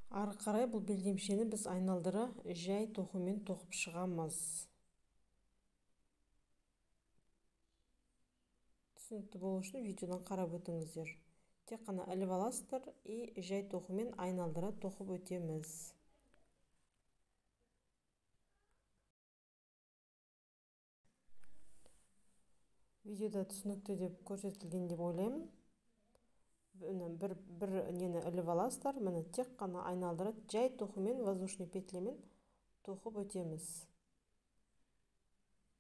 Ары қарай бұл белдемшені біз айналдыра жай тоқумен тоқып шығамыз. Түсінікті болу үшін видеодан қарап өтіңіздер. Тек қана іліп аласыздар и жай тоқумен айналдыра тоқып өтеміз. Видеода түсінікті деп көрсетілген деп ойлаймын. Бір нені іліп аласыздар, міне тек қана айналдыра жай тоқумен воздушный петлемен тоқып өтеміз.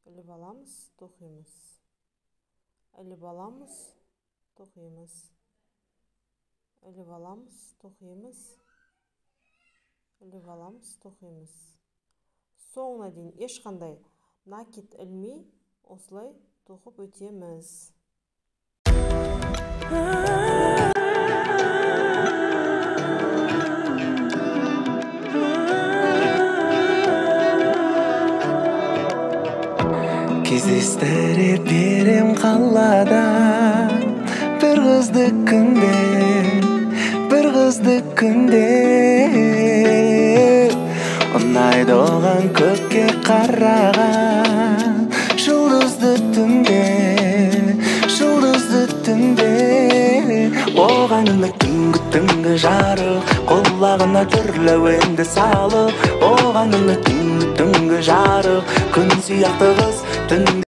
Іліп аламыз, тоқимыз. Іліп аламыз, тоқимыз. Іліп аламыз, тоқимыз. Іліп аламыз, тоқимыз. Соңына дейін ешқандай накид ілмей осылай тоқып өтеміз. Кездестіріп берем қалада бір қызды күнде ұнайды оған көкке қараған жұлдызды түнде оған үміт түнгі жарық құлағына түрлі әуенді салып оған үміт түнгі жарық күн сияқты қыз түнгі